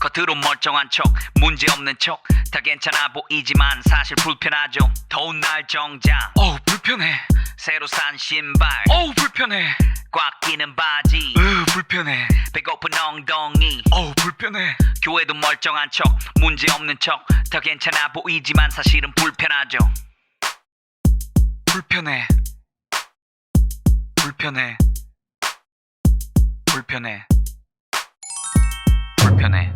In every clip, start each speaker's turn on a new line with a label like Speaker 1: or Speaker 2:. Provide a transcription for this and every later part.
Speaker 1: 겉으로 멀쩡한 척 문제없는 척 다 괜찮아 보이지만 사실 불편하죠. 더운 날 정장 어우 불편해. 새로 산 신발 어우 불편해. 꽉 끼는 바지 불편해. 배고픈 엉덩이 어우 불편해. 교회도 멀쩡한 척 문제없는 척 다 괜찮아 보이지만 사실은 불편하죠. 불편해. 불편해. 불편해. 불편해.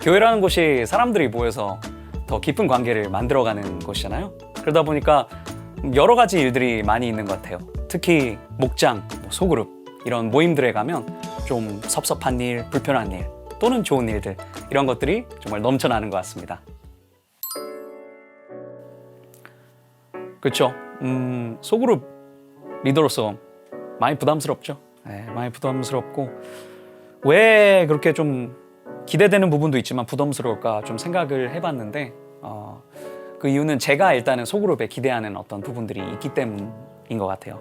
Speaker 2: 교회라는 곳이 사람들이 모여서 더 깊은 관계를 만들어가는 곳이잖아요. 그러다 보니까 여러 가지 일들이 많이 있는 것 같아요. 특히 목장, 소그룹 이런 모임들에 가면 좀 섭섭한 일, 불편한 일 또는 좋은 일들 이런 것들이 정말 넘쳐나는 것 같습니다. 그렇죠. 소그룹 리더로서 많이 부담스럽죠. 네, 많이 부담스럽고 왜 그렇게 좀 기대되는 부분도 있지만 부담스러울까 좀 생각을 해봤는데 그 이유는 제가 일단은 소그룹에 기대하는 어떤 부분들이 있기 때문인 것 같아요.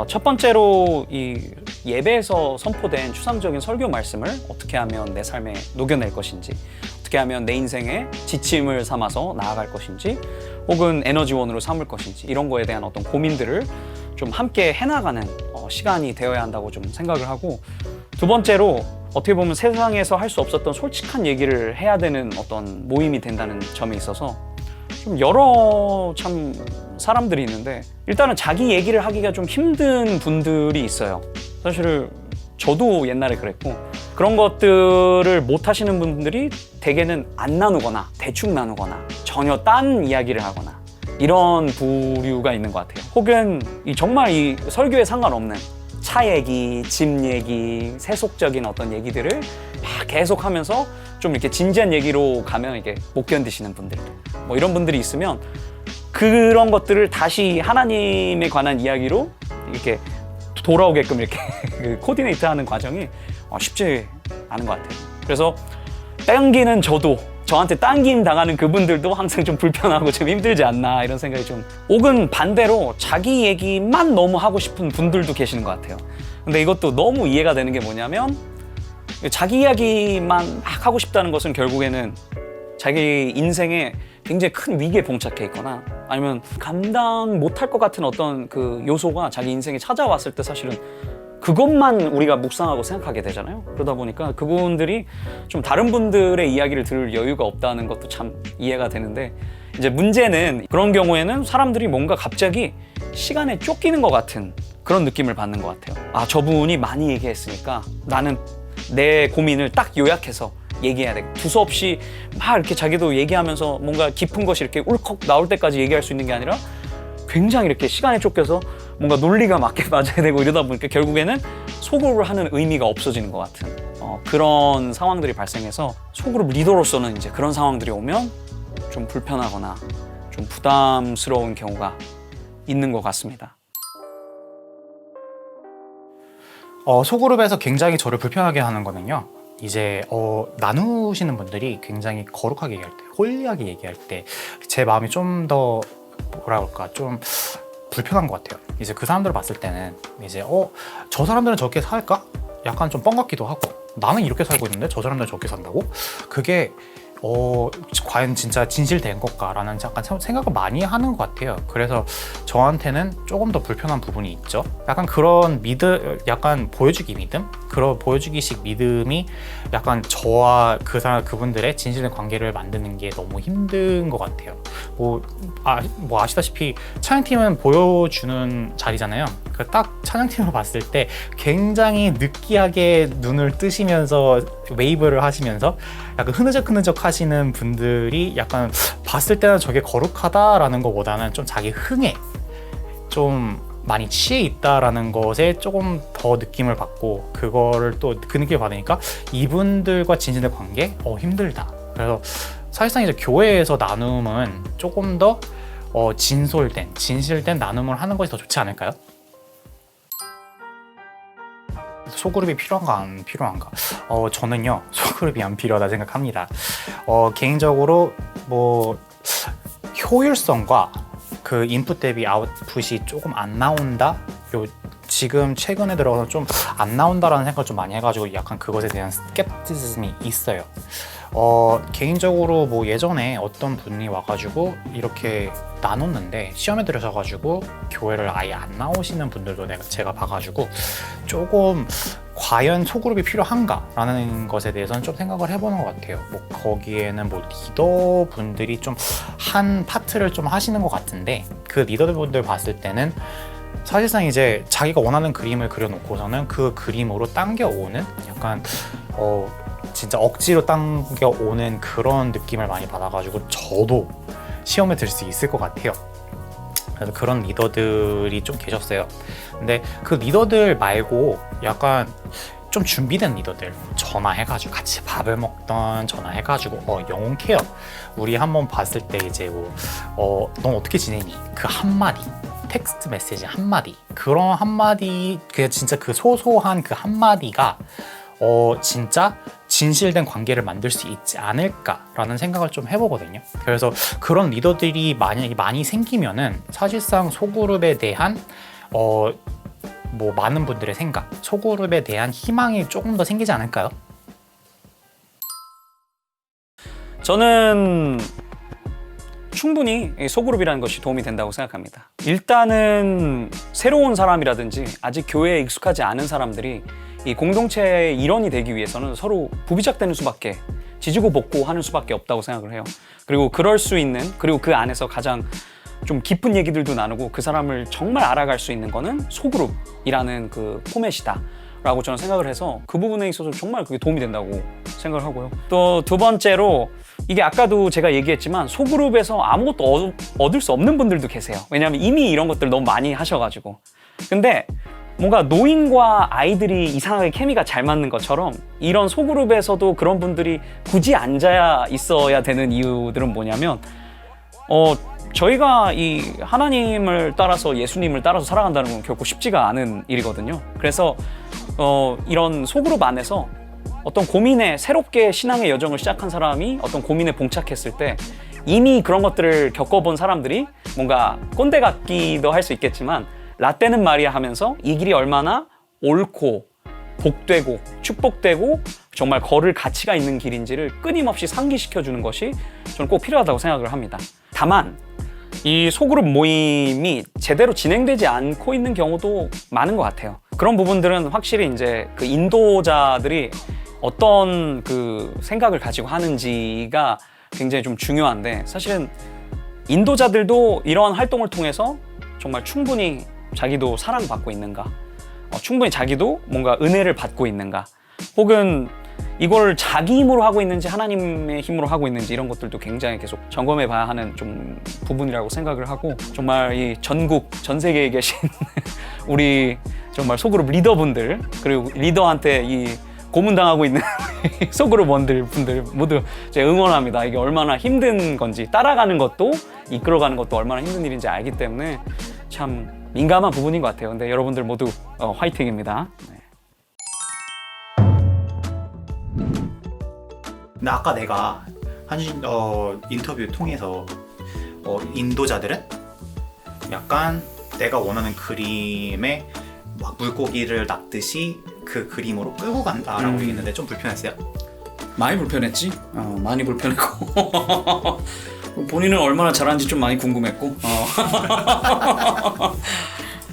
Speaker 2: 첫 번째로 이 예배에서 선포된 추상적인 설교 말씀을 어떻게 하면 내 삶에 녹여낼 것인지, 어떻게 하면 내 인생의 지침을 삼아서 나아갈 것인지, 혹은 에너지원으로 삼을 것인지 이런 거에 대한 어떤 고민들을 좀 함께 해나가는 시간이 되어야 한다고 좀 생각을 하고, 두 번째로 어떻게 보면 세상에서 할 수 없었던 솔직한 얘기를 해야 되는 어떤 모임이 된다는 점에 있어서 좀 여러 참 사람들이 있는데 일단은 자기 얘기를 하기가 좀 힘든 분들이 있어요. 사실 저도 옛날에 그랬고, 그런 것들을 못 하시는 분들이 대개는 안 나누거나 대충 나누거나 전혀 딴 이야기를 하거나 이런 부류가 있는 것 같아요. 혹은 정말 이 설교에 상관없는 차 얘기, 집 얘기, 세속적인 어떤 얘기들을 막 계속 하면서 좀 이렇게 진지한 얘기로 가면 이게 못 견디시는 분들, 뭐 이런 분들이 있으면 그런 것들을 다시 하나님에 관한 이야기로 이렇게 돌아오게끔 이렇게 코디네이트 하는 과정이 쉽지 않은 것 같아요. 그래서 땡기는 저도, 저한테 당김 당하는 그분들도 항상 좀 불편하고 좀 힘들지 않나 이런 생각이 좀, 혹은 반대로 자기 얘기만 너무 하고 싶은 분들도 계시는 것 같아요. 근데 이것도 너무 이해가 되는 게 뭐냐면 자기 이야기만 막 하고 싶다는 것은 결국에는 자기 인생에 굉장히 큰 위기에 봉착해 있거나 아니면 감당 못할 것 같은 어떤 그 요소가 자기 인생에 찾아왔을 때 사실은 그것만 우리가 묵상하고 생각하게 되잖아요. 그러다 보니까 그분들이 좀 다른 분들의 이야기를 들을 여유가 없다는 것도 참 이해가 되는데, 이제 문제는 그런 경우에는 사람들이 뭔가 갑자기 시간에 쫓기는 것 같은 그런 느낌을 받는 것 같아요. 아, 저분이 많이 얘기했으니까 나는 내 고민을 딱 요약해서 얘기해야 돼. 두서없이 막 이렇게 자기도 얘기하면서 뭔가 깊은 것이 이렇게 울컥 나올 때까지 얘기할 수 있는 게 아니라 굉장히 이렇게 시간에 쫓겨서 뭔가 논리가 맞게 맞아야 되고 이러다 보니까 결국에는 소그룹을 하는 의미가 없어지는 것 같은 그런 상황들이 발생해서, 소그룹 리더로서는 이제 그런 상황들이 오면 좀 불편하거나 좀 부담스러운 경우가 있는 것 같습니다.
Speaker 3: 소그룹에서 굉장히 저를 불편하게 하는 거는요, 이제 나누시는 분들이 굉장히 거룩하게 얘기할 때, 홀리하게 얘기할 때 제 마음이 좀 더 뭐라 그럴까, 좀 불편한 것 같아요. 이제 그 사람들을 봤을 때는 이제 저 사람들은 저렇게 살까? 약간 좀 뻥 같기도 하고, 나는 이렇게 살고 있는데 저 사람들은 저렇게 산다고? 그게 과연 진짜 진실된 것까라는 약간 생각을 많이 하는 것 같아요. 그래서 저한테는 조금 더 불편한 부분이 있죠. 약간 그런 약간 보여주기 믿음? 그런 보여주기식 믿음이 약간 저와 그분들의 진실된 관계를 만드는 게 너무 힘든 것 같아요. 아시다시피 찬양팀은 보여주는 자리잖아요. 딱 찬양팀을 봤을 때 굉장히 느끼하게 눈을 뜨시면서 웨이브를 하시면서 약간 흐느적 하시는 분들이 약간 봤을 때는 저게 거룩하다라는 것보다는 좀 자기 흥에 좀 많이 취해 있다라는 것에 조금 더 느낌을 받고, 그거를 또 그 느낌을 받으니까 이분들과 진실된 관계 힘들다. 그래서 사실상 이제 교회에서 나눔은 조금 더 진실된 나눔을 하는 것이 더 좋지 않을까요? 소그룹이 필요한가 안 필요한가? 저는요, 소그룹이 안 필요하다 생각합니다. 개인적으로 효율성과 그 인풋 대비 아웃풋이 조금 안 나온다? 지금 최근에 들어서 좀 안 나온다라는 생각을 좀 많이 해가지고 약간 그것에 대한 스캡티즘이 있어요. 개인적으로 뭐 예전에 어떤 분이 와가지고 이렇게 나눴는데 시험에 들으셔가지고 교회를 아예 안 나오시는 분들도 제가 봐가지고 조금 과연 소그룹이 필요한가라는 것에 대해서는 좀 생각을 해보는 것 같아요. 뭐 거기에는 뭐 리더분들이 좀 한 파트를 좀 하시는 것 같은데 그 리더분들 봤을 때는 사실상 이제 자기가 원하는 그림을 그려놓고서는 그 그림으로 당겨오는 약간 진짜 억지로 당겨오는 그런 느낌을 많이 받아가지고 저도 시험에 들 수 있을 것 같아요. 그래서 그런 리더들이 좀 계셨어요. 근데 그 리더들 말고 약간 좀 준비된 리더들 전화해가지고 같이 밥을 먹던 전화해가지고 영혼 케어 우리 한번 봤을 때 이제 넌 어떻게 지내니? 그 한마디 텍스트 메시지 한마디 그런 한마디 그냥 진짜 그 소소한 그 한마디가 진짜 진실된 관계를 만들 수 있지 않을까라는 생각을 좀 해보거든요. 그래서 그런 리더들이 만약에 많이 생기면은 사실상 소그룹에 대한 뭐 많은 분들의 생각, 소그룹에 대한 희망이 조금 더 생기지 않을까요?
Speaker 2: 저는 충분히 이 소그룹이라는 것이 도움이 된다고 생각합니다. 일단은 새로운 사람이라든지 아직 교회에 익숙하지 않은 사람들이 이 공동체의 일원이 되기 위해서는 서로 부비작되는 수밖에, 지지고 볶고 하는 수밖에 없다고 생각을 해요. 그리고 그럴 수 있는, 그리고 그 안에서 가장 좀 깊은 얘기들도 나누고 그 사람을 정말 알아갈 수 있는 거는 소그룹이라는 그 포맷이다 라고 저는 생각을 해서 그 부분에 있어서 정말 그게 도움이 된다고 생각을 하고요. 또 두 번째로 이게 아까도 제가 얘기했지만 소그룹에서 아무것도 얻을 수 없는 분들도 계세요. 왜냐하면 이미 이런 것들 너무 많이 하셔가지고. 근데 뭔가 노인과 아이들이 이상하게 케미가 잘 맞는 것처럼 이런 소그룹에서도 그런 분들이 굳이 앉아야 있어야 되는 이유들은 뭐냐면 저희가 이 하나님을 따라서 예수님을 따라서 살아간다는 건 결코 쉽지가 않은 일이거든요. 그래서 이런 소그룹 안에서 어떤 고민에 새롭게 신앙의 여정을 시작한 사람이 어떤 고민에 봉착했을 때 이미 그런 것들을 겪어본 사람들이 뭔가 꼰대 같기도 할 수 있겠지만 라떼는 말이야 하면서 이 길이 얼마나 옳고 복되고 축복되고 정말 걸을 가치가 있는 길인지를 끊임없이 상기시켜주는 것이 저는 꼭 필요하다고 생각을 합니다. 다만 이 소그룹 모임이 제대로 진행되지 않고 있는 경우도 많은 것 같아요. 그런 부분들은 확실히 이제 그 인도자들이 어떤 그 생각을 가지고 하는지가 굉장히 좀 중요한데 사실은 인도자들도 이런 활동을 통해서 정말 충분히 자기도 사랑받고 있는가, 충분히 자기도 뭔가 은혜를 받고 있는가, 혹은 이걸 자기 힘으로 하고 있는지 하나님의 힘으로 하고 있는지 이런 것들도 굉장히 계속 점검해 봐야 하는 좀 부분이라고 생각을 하고 정말 이 전국, 전 세계에 계신 우리 정말 소그룹 리더분들 그리고 리더한테 이 고문당하고 있는 소그룹 분들 모두 제가 응원합니다. 이게 얼마나 힘든 건지 따라가는 것도 이끌어가는 것도 얼마나 힘든 일인지 알기 때문에 참 민감한 부분인 것 같아요. 근데 여러분들 모두 화이팅입니다. 네.
Speaker 3: 근데 아까 내가 한 인터뷰 통해서 인도자들은 약간 내가 원하는 그림에 막 물고기를 낚듯이 그 그림으로 끌고 간다라고 얘기했는데 좀 불편했어요?
Speaker 2: 많이 불편했지? 많이 불편했고 본인은 얼마나 잘하는지 좀 많이 궁금했고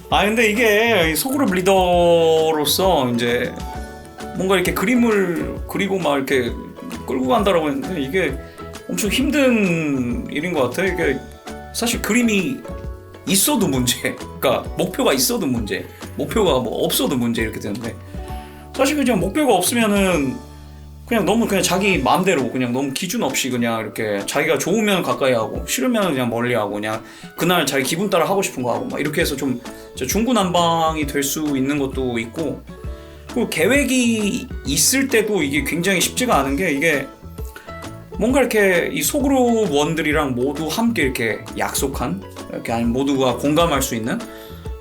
Speaker 2: 근데 이게 소그룹 리더로서 이제 뭔가 이렇게 그림을 그리고 막 이렇게 끌고 간다라고 했는데 이게 엄청 힘든 일인 것 같아요. 이게 사실 그림이 있어도 문제, 그러니까 목표가 있어도 문제, 목표가 뭐 없어도 문제 이렇게 되는데 사실 그냥 목표가 없으면은 그냥 너무 그냥 자기 마음대로 그냥 너무 기준 없이 그냥 이렇게 자기가 좋으면 가까이 하고 싫으면 그냥 멀리 하고 그냥 그날 자기 기분 따라 하고 싶은 거 하고 막 이렇게 해서 좀 중구난방이 될 수 있는 것도 있고 그리고 계획이 있을 때도 이게 굉장히 쉽지가 않은 게 이게 뭔가 이렇게 이 소그룹 원들이랑 모두 함께 이렇게 약속한 이렇게 아니면 모두가 공감할 수 있는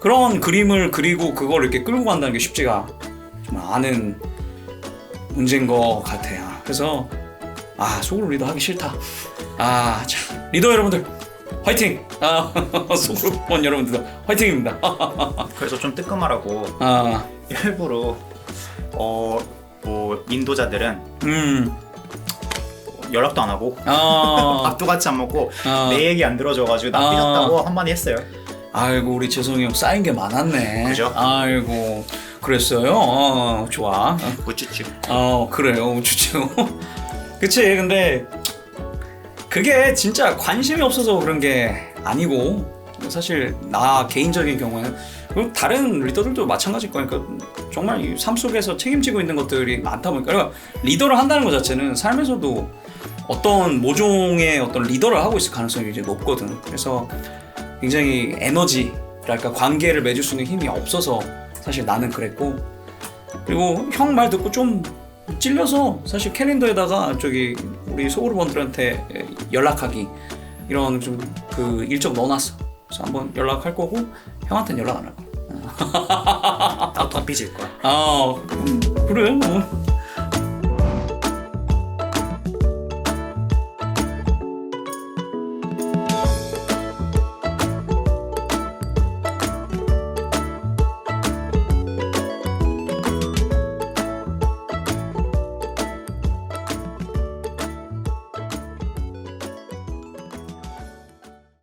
Speaker 2: 그런 그림을 그리고 그걸 이렇게 끌고 간다는 게 쉽지가 좀 않은 문제인 것 같아요. 그래서 소그룹 리더 하기 싫다. 자 리더 여러분들 화이팅! 소그룹원 여러분들도 화이팅입니다.
Speaker 3: 그래서 좀 뜨끔하라고
Speaker 2: 아,
Speaker 3: 일부러 뭐 인도자들은 연락도 안 하고 밥도 같이 안 먹고 내 얘기 안 들어줘가지고 나 삐졌다고 한마디 했어요.
Speaker 2: 아이고 우리 재성이 형 쌓인 게 많았네.
Speaker 3: 그죠?
Speaker 2: 아이고 그랬어요. 좋아.
Speaker 3: 우쭈쭈.
Speaker 2: 그래요 우쭈쭈. 그치. 근데 그게 진짜 관심이 없어서 그런 게 아니고 사실 나 개인적인 경우에는 그리고 다른 리더들도 마찬가지일 거니까 정말 이 삶 속에서 책임지고 있는 것들이 많다 보니까 그러니까 리더를 한다는 것 자체는 삶에서도 어떤 모종의 어떤 리더를 하고 있을 가능성이 이제 높거든. 그래서 굉장히 에너지랄까 관계를 맺을 수 있는 힘이 없어서 사실 나는 그랬고 그리고 형 말 듣고 좀 찔려서 사실 캘린더에다가 저기 우리 소그룹원들한테 연락하기 이런 좀 그 일정 넣어놨어. 그래서 한번 연락할 거고 형한테는 연락 안 할 거야.
Speaker 3: 나도 삐질 거야.
Speaker 2: 그래.